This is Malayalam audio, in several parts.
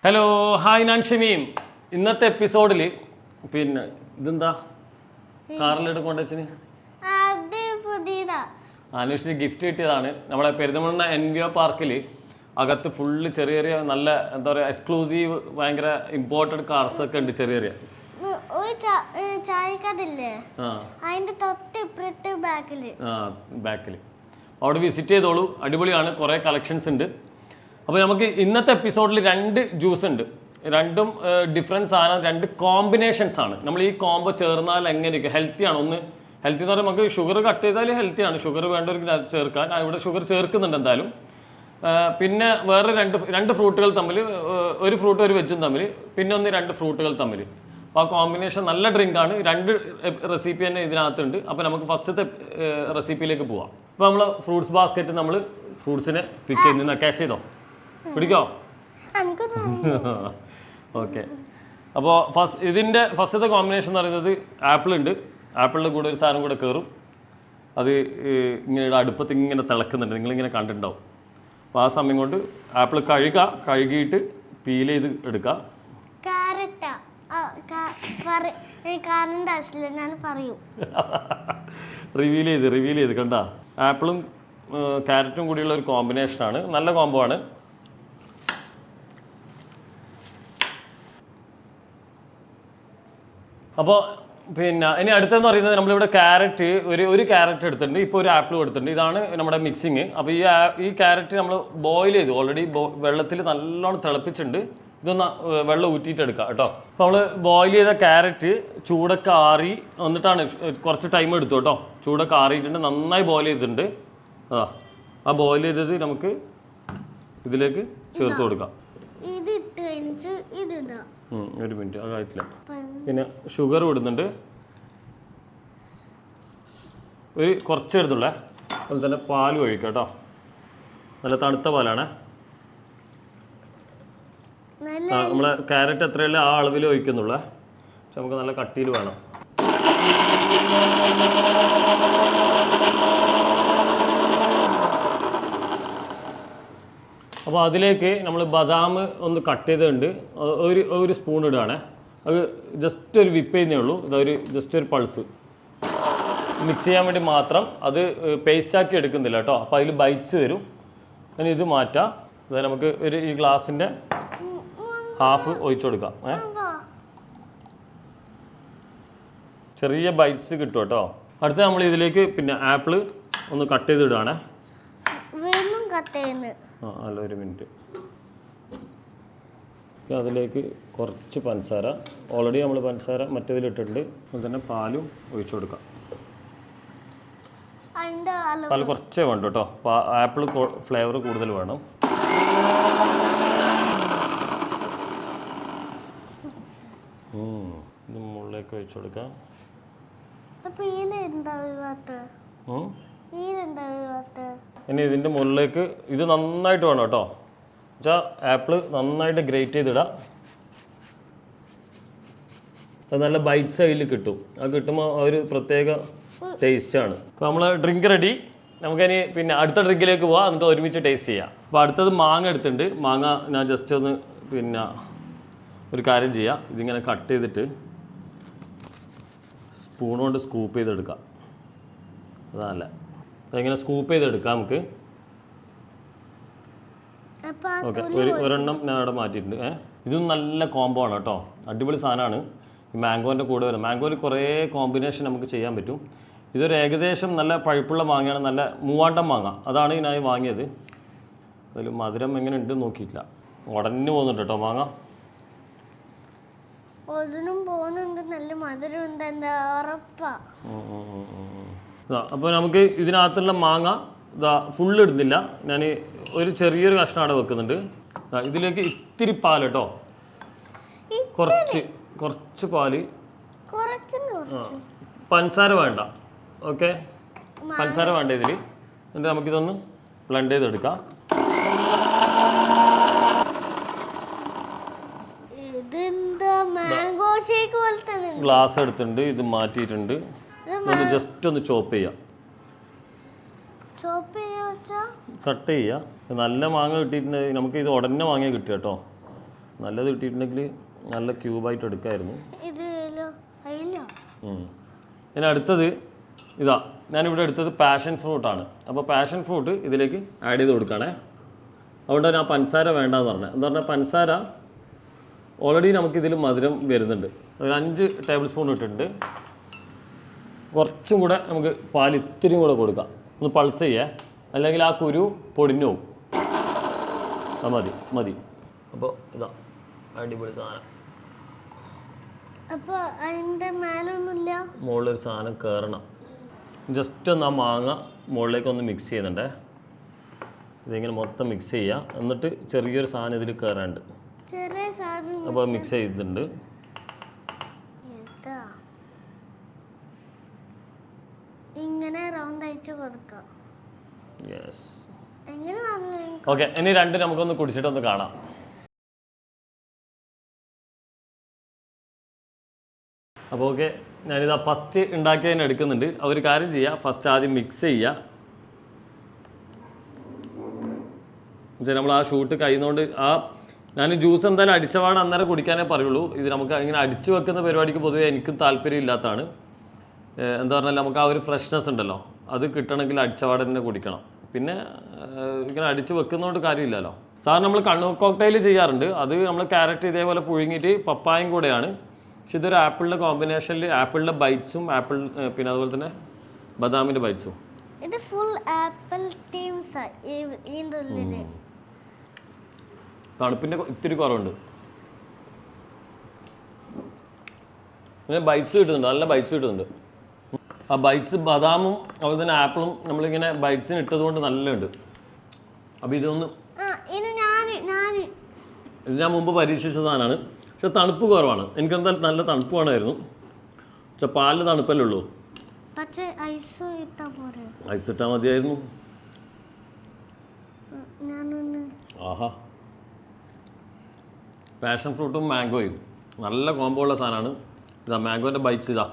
ഹലോ ഹായ് ഞാൻ ഷമീം. ഇന്നത്തെ എപ്പിസോഡിൽ പിന്നെ ഇതെന്താ കാറിലെടുക്കൊണ്ട് വെച്ചിന് അനുഷിന് ഗിഫ്റ്റ് കിട്ടിയതാണ്. നമ്മളെ പെരിന്തൽമണ്ണ NVO പാർക്കിൽ അകത്ത് ഫുള്ള് ചെറിയ ചെറിയ നല്ല എന്താ പറയുക എക്സ്ക്ലൂസീവ് ഭയങ്കര ഇമ്പോർട്ടൻറ്റ് കാർസ് ഒക്കെ ഉണ്ട്. ചെറിയ ചെറിയ ബാക്കിൽ അവിടെ വിസിറ്റ് ചെയ്തോളൂ, അടിപൊളിയാണ്, കുറേ കളക്ഷൻസ് ഉണ്ട്. അപ്പോൾ നമുക്ക് ഇന്നത്തെ എപ്പിസോഡിൽ 2 ജ്യൂസ് ഉണ്ട്. രണ്ടും ഡിഫറൻസ് സാധനം, 2 കോമ്പിനേഷൻസ് ആണ്. നമ്മൾ ഈ കോംബോ ചേർന്നാൽ എങ്ങനെയൊക്കെ ഹെൽത്തിയാണ്. ഒന്ന് ഹെൽത്തി എന്ന് പറയുമ്പോൾ നമുക്ക് ഷുഗർ കട്ട് ചെയ്താൽ ഹെൽത്തിയാണ്, ഷുഗർ വേണ്ടവർക്ക് ചേർക്കാൻ. ഇവിടെ ഷുഗർ ചേർക്കുന്നുണ്ട് എന്തായാലും. പിന്നെ വേറെ രണ്ട് ഫ്രൂട്ടുകൾ തമ്മിൽ, ഒരു ഫ്രൂട്ട് ഒരു വെജും തമ്മിൽ, പിന്നെ 2 ഫ്രൂട്ടുകൾ തമ്മിൽ. അപ്പോൾ ആ കോമ്പിനേഷൻ നല്ല ഡ്രിങ്കാണ്. 2 റെസിപ്പി തന്നെ ഇതിനകത്തുണ്ട്. അപ്പോൾ നമുക്ക് ഫസ്റ്റത്തെ റെസിപ്പിയിലേക്ക് പോവാം. ഇപ്പോൾ നമ്മൾ ഫ്രൂട്ട്സ് ബാസ്ക്കറ്റ് നമ്മൾ ഫ്രൂട്ട്സിനെ പിക്ക് ചെയ്യുന്ന ക്യാച്ച് ചെയ്തോ, പിടിക്കോ? ഓക്കെ. അപ്പോൾ ഇതിൻ്റെ ഫസ്റ്റത്തെ കോമ്പിനേഷൻ എന്ന് പറയുന്നത് ആപ്പിൾ ഉണ്ട്. ആപ്പിളിൻ്റെ കൂടെ ഒരു സാധനം കൂടെ കയറും. അത് ഇങ്ങനെ അടുപ്പത്ത് ഇങ്ങനെ തിളക്കുന്നുണ്ട്, നിങ്ങളിങ്ങനെ കണ്ടിട്ടുണ്ടാവും. അപ്പോൾ ആ സമയം കൊണ്ട് ആപ്പിൾ കഴുകിയിട്ട് പീൽ ചെയ്ത് എടുക്കുക. റിവീൽ ചെയ്ത് കണ്ട. ആപ്പിളും ക്യാരറ്റും കൂടിയുള്ള ഒരു കോമ്പിനേഷനാണ്, നല്ല കോംബോ ആണ്. അപ്പോൾ പിന്നെ ഇനി അടുത്തെന്ന് പറയുന്നത് നമ്മളിവിടെ ക്യാരറ്റ് ഒരു ക്യാരറ്റ് എടുത്തിട്ടുണ്ട്, ഇപ്പോൾ ഒരു ആപ്പിൾ എടുത്തിട്ടുണ്ട്. ഇതാണ് നമ്മുടെ മിക്സിങ്. അപ്പോൾ ഈ ക്യാരറ്റ് നമ്മൾ ബോയിൽ ചെയ്തു, ഓൾറെഡി വെള്ളത്തിൽ നല്ലോണം തിളപ്പിച്ചിട്ടുണ്ട്. ഇതൊന്ന് വെള്ളം ഊറ്റിയിട്ടെടുക്കുക കേട്ടോ. അപ്പോൾ നമ്മൾ ബോയിൽ ചെയ്ത ക്യാരറ്റ് ചൂടൊക്കെ ആറി വന്നിട്ടാണ്, കുറച്ച് ടൈം എടുത്തു കേട്ടോ. ചൂടൊക്കെ ആറിയിട്ടുണ്ട്, നന്നായി ബോയിൽ ചെയ്തിട്ടുണ്ട്. ആ ബോയിൽ ചെയ്തത് നമുക്ക് ഇതിലേക്ക് ചേർത്ത് കൊടുക്കാം. ഒരു മിനിറ്റ്, അതായിട്ടില്ല. പിന്നെ ഷുഗർ ഇടുന്നുണ്ട്, കുറച്ച് എടുത്തുള്ളേ. അതുപോലെ തന്നെ പാലും ഒഴിക്കാം കേട്ടോ. നല്ല തണുത്ത പാലാണ്. നമ്മളെ ക്യാരറ്റ് എത്രയല്ലേ ആ അളവിൽ ഒഴിക്കുന്നുള്ളേ. പക്ഷെ നമുക്ക് നല്ല കട്ടിയിൽ വേണം. അപ്പോൾ അതിലേക്ക് നമ്മൾ ബദാം ഒന്ന് കട്ട് ചെയ്തിട്ടുണ്ട്, ഒരു സ്പൂൺ ഇടുകയാണേ. അത് ജസ്റ്റ് ഒരു വിപ്പ് ചെയ്യുന്നേ ഉള്ളൂ. ജസ്റ്റ് ഒരു പൾസ് മിക്സ് ചെയ്യാൻ വേണ്ടി മാത്രം. അത് പേസ്റ്റാക്കി എടുക്കുന്നില്ല കേട്ടോ. അപ്പോൾ അതിൽ ബൈറ്റ്സ് വരും. അങ്ങനെ ഇത് മാറ്റാം. അതായത് നമുക്ക് ഈ ഗ്ലാസിൻ്റെ ഹാഫ് ഒഴിച്ചു കൊടുക്കാം. ചെറിയ ബൈറ്റ്സ് കിട്ടും കേട്ടോ. അടുത്ത നമ്മൾ ഇതിലേക്ക് പിന്നെ ആപ്പിൾ ഒന്ന് കട്ട് ചെയ്തിടുകയാണേ. അല്ല, ഒരു മിനിറ്റ്. അതിലേക്ക് കുറച്ച് പഞ്ചസാര, ഓൾറെഡി നമ്മൾ പഞ്ചസാര മറ്റേതിലിട്ടിട്ടുണ്ട്. അതുപോലെ തന്നെ പാലും ഒഴിച്ചു കൊടുക്കാം. പാൽ കുറച്ചേ വേണ്ട കേട്ടോ. ആപ്പിൾ ഫ്ലേവർ കൂടുതൽ വേണം. ഇത് മുകളിലേക്ക് ഒഴിച്ചു കൊടുക്കാം. ഇനി ഇതിൻ്റെ മുകളിലേക്ക് ഇത് നന്നായിട്ട് വേണം കേട്ടോ. എന്നുവെച്ചാൽ ആപ്പിൾ നന്നായിട്ട് ഗ്രേറ്റ് ചെയ്തിടാം. അത് നല്ല ബൈറ്റ്സ് അതിൽ കിട്ടും. അത് കിട്ടുമ്പോൾ ഒരു പ്രത്യേക ടേസ്റ്റാണ്. അപ്പോൾ നമ്മൾ ഡ്രിങ്ക് റെഡി. നമുക്കിനി പിന്നെ അടുത്ത ഡ്രിങ്കിലേക്ക് പോവാം, എന്നിട്ട് ഒരുമിച്ച് ടേസ്റ്റ് ചെയ്യാം. അപ്പോൾ അടുത്തത് മാങ്ങ എടുത്തിട്ടുണ്ട്. മാങ്ങ ഞാൻ ജസ്റ്റ് ഒന്ന് പിന്നെ ഒരു കാര്യം ചെയ്യാം. ഇതിങ്ങനെ കട്ട് ചെയ്തിട്ട് സ്പൂൺ കൊണ്ട് സ്കൂപ്പ് ചെയ്തെടുക്കാം. അതല്ല, അതിങ്ങനെ സ്കൂപ്പ് ചെയ്തെടുക്കാം നമുക്ക്. ഓക്കെ, ഒരെണ്ണം ഞാൻ അവിടെ മാറ്റിയിട്ടുണ്ട്. ഇതും നല്ല കോംബോ ആണ് കേട്ടോ. അടിപൊളി സാധനമാണ്. ഈ മാംഗോൻ്റെ കൂടെ വരുന്നത്. മാംഗോയിൽ കുറേ കോമ്പിനേഷൻ നമുക്ക് ചെയ്യാൻ പറ്റും. ഇതൊരു ഏകദേശം നല്ല പഴുപ്പുള്ള മാങ്ങയാണ്, നല്ല മൂവാണ്ടം മാങ്ങ. അതാണ് ഇതിനായി വാങ്ങിയത്. അതിൽ മധുരം എങ്ങനെ ഉണ്ട് നോക്കിയിട്ടില്ല. ഉടനെ പോകുന്നുണ്ട് കേട്ടോ മാങ്ങ. അപ്പോൾ നമുക്ക് ഇതിനകത്തുള്ള മാങ്ങ ഫുള്ള് ഇടുന്നില്ല. ഞാൻ ഒരു ചെറിയൊരു കഷ്ണം അവിടെ വെക്കുന്നുണ്ട്. ഇതിലേക്ക് ഇത്തിരി പാൽ കേട്ടോ, കുറച്ച് പാല്. പഞ്ചസാര വേണ്ട. ഓക്കെ, പഞ്ചസാര വേണ്ട ഇതിൽ. എന്നിട്ട് നമുക്കിതൊന്ന് ബ്ലെൻഡ് ചെയ്തെടുക്കാം. ഗ്ലാസ് എടുത്തിട്ടുണ്ട്, ഇത് മാറ്റിയിട്ടുണ്ട്. നമ്മൾ ജസ്റ്റ് ഒന്ന് ചോപ്പ് ചെയ്യാം. കട്ട് ചെയ്യുക. നല്ല മാങ്ങ കിട്ടിയിട്ടുണ്ടെങ്കിൽ നമുക്ക് ഇത് ഉടനെ വാങ്ങിയാൽ കിട്ടുക കേട്ടോ. നല്ലത് കിട്ടിയിട്ടുണ്ടെങ്കിൽ നല്ല ക്യൂബായിട്ട് എടുക്കായിരുന്നു. ഇനി അടുത്തത് ഇതാ, ഞാനിവിടെ എടുത്തത് പാഷൻ ഫ്രൂട്ടാണ്. അപ്പോൾ പാഷൻ ഫ്രൂട്ട് ഇതിലേക്ക് ആഡ് ചെയ്ത് കൊടുക്കണേ. അതുകൊണ്ടാണ് ഞാൻ പഞ്ചസാര വേണ്ടെന്ന് പറഞ്ഞത്. എന്താ പറഞ്ഞാൽ പഞ്ചസാര ഓൾറെഡി നമുക്കിതിൽ മധുരം വരുന്നുണ്ട്. ഒരു 5 ടേബിൾ സ്പൂൺ ഇട്ടിട്ടുണ്ട്. കുറച്ചും കൂടെ നമുക്ക് പാൽ ഇത്തിരിയും കൂടെ കൊടുക്കാം, ഒന്ന് പൾസ് ചെയ്യേ, അല്ലെങ്കിൽ ആ കുരു പൊടിഞ്ഞു പോകും. അത് മതി മതി. അപ്പോൾ ഇതാ അടിപൊളി സാധനം. അപ്പോൾ അതിൻ്റെ മേലൊന്നുമില്ല, മുകളിലൊരു സാധനം കയറണം. ജസ്റ്റ് ഒന്ന് ആ മാങ്ങ മുകളിലേക്ക് ഒന്ന് മിക്സ് ചെയ്യുന്നുണ്ടേ. ഇതിങ്ങനെ മൊത്തം മിക്സ് ചെയ്യുക. എന്നിട്ട് ചെറിയൊരു സാധനം ഇതിൽ കയറാണ്ട്, ചെറിയ സാധനം. അപ്പോൾ മിക്സ് ചെയ്തിട്ടുണ്ട്. ഇങ്ങനെ റൗണ്ട് അയച്ച് കൊടുക്കാം. യെസ്, എങ്ങനെ? ഓക്കെ. ഇനി രണ്ട് നമുക്കൊന്ന് കുടിച്ചിട്ടൊന്ന് കാണാം. അപ്പോൾ ഓക്കെ, ഞാനിതാ ഫസ്റ്റ് ഉണ്ടാക്കിയതിന് എടുക്കുന്നുണ്ട്. ഒരു കാര്യം ചെയ്യുക, ഫസ്റ്റ് ആദ്യം മിക്സ് ചെയ്യുക. എന്നുവെച്ചാൽ നമ്മൾ ആ ഷൂട്ട് കഴിയുന്നതുകൊണ്ട് ഞാൻ ജ്യൂസ് എന്തായാലും അടിച്ചപാട് അന്നേരം കുടിക്കാനേ പറയുള്ളൂ. ഇത് നമുക്ക് ഇങ്ങനെ അടിച്ചു വെക്കുന്ന പരിപാടിക്ക് പൊതുവേ എനിക്കും താല്പര്യം ഇല്ലാത്തതാണ്. എന്താ പറഞ്ഞാൽ നമുക്ക് ആ ഒരു ഫ്രഷ്നെസ് ഉണ്ടല്ലോ, അത് കിട്ടണമെങ്കിൽ അടിച്ചപാട് തന്നെ കുടിക്കണം. പിന്നെ ഇങ്ങനെ അടിച്ച് വെക്കുന്നതുകൊണ്ട് കാര്യമില്ലല്ലോ. സാധാരണ നമ്മൾ കണ്ണൂർ കോക്ടെയിൽ ചെയ്യാറുണ്ട്. അത് നമ്മൾ ക്യാരറ്റ് ഇതേപോലെ പുഴുങ്ങിയിട്ട് പപ്പായും കൂടെയാണ്. പക്ഷെ ഇതൊരു ആപ്പിളിൻ്റെ കോമ്പിനേഷനിൽ ആപ്പിളിൻ്റെ ബൈറ്റ്സും പിന്നെ അതുപോലെ തന്നെ ബദാമിൻ്റെ ബൈറ്റ്സും. ഇത് ഫുൾ ആപ്പിൾ ടീംസ്. തണുപ്പിൻ്റെ ഇത്തിരി കുറവുണ്ട്. പിന്നെ ബൈറ്റ്സ് കിട്ടുന്നുണ്ട്, നല്ല ബൈറ്റ്സ് കിട്ടുന്നുണ്ട്. ആ ബൈറ്റ്സ് ബദാമും അതുപോലെ തന്നെ ആപ്പിളും നമ്മളിങ്ങനെ ബൈറ്റ്സിന് ഇട്ടതുകൊണ്ട് നല്ലുണ്ട്. അപ്പോൾ ഇത് ഞാൻ മുമ്പ് പരീക്ഷിച്ച സാധനമാണ്. പക്ഷെ തണുപ്പ് കുറവാണ്. എനിക്കെന്തായാലും നല്ല തണുപ്പ് വേണമായിരുന്നു. പക്ഷെ പാലിൽ തണുപ്പല്ലേ ഉള്ളൂ. ഐസ് ഇട്ടാൽ മതിയായിരുന്നു. ആഹാ, പാഷൻ ഫ്രൂട്ടും മാംഗോയും നല്ല കോംബോ ഉള്ള സാധനമാണ്. ഇതാ മാംഗോൻ്റെ ബൈറ്റ്സ് ഇതാ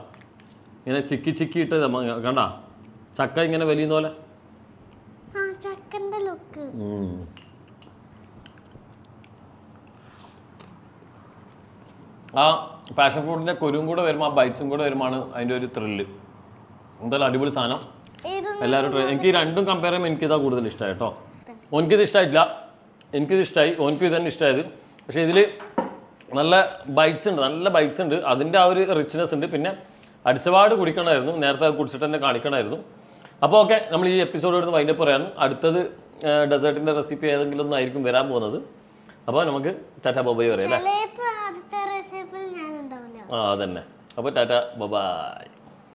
ഇങ്ങനെ ചിക്കി ചിക്കി ഇട്ട് കണ്ട ചക്ക ഇങ്ങനെ വലിയുന്ന പോലെ. ആ പാഷൻ ഫ്രൂട്ടിൻ്റെ കുരുവും കൂടെ വരുമ്പോൾ ആ ബൈറ്റ്സും കൂടെ വരുമ്പോഴാണ് അതിൻ്റെ ഒരു ത്രില്ല്. എന്തായാലും അടിപൊളി സാധനം. എല്ലാവരും ട്രൈ. എനിക്ക് രണ്ടും കമ്പയർ ചെയ്യുമ്പോൾ എനിക്കിതാ കൂടുതൽ ഇഷ്ടമായി കേട്ടോ. ഓനിക്കിത് ഇഷ്ടമായിട്ടില്ല, എനിക്കിത് ഇഷ്ടമായി. ഓനിക്കും ഇത് തന്നെ ഇഷ്ടമായത്. പക്ഷേ ഇതിൽ നല്ല ബൈറ്റ്സ് ഉണ്ട്, നല്ല ബൈറ്റ്സ് ഉണ്ട്. അതിൻ്റെ ആ ഒരു റിച്ച്നെസ് ഉണ്ട്. പിന്നെ അടിച്ചപാട് കുടിക്കണമായിരുന്നു, നേരത്തെ കുടിച്ചിട്ട് തന്നെ കാണിക്കണമായിരുന്നു. അപ്പോൾ ഓക്കെ, നമ്മൾ ഈ എപ്പിസോഡ് എടുത്ത് വൈൻഡപ്പ് പറയാണ്. അടുത്തത് ഡെസേർട്ടിൻ്റെ റെസിപ്പി ഏതെങ്കിലും ഒന്നായിരിക്കും വരാൻ പോകുന്നത്. അപ്പോൾ നമുക്ക് ടാറ്റ ബൈ പറയാം അല്ലേ? അതന്നെ. അപ്പോൾ ടാറ്റ ബൈ.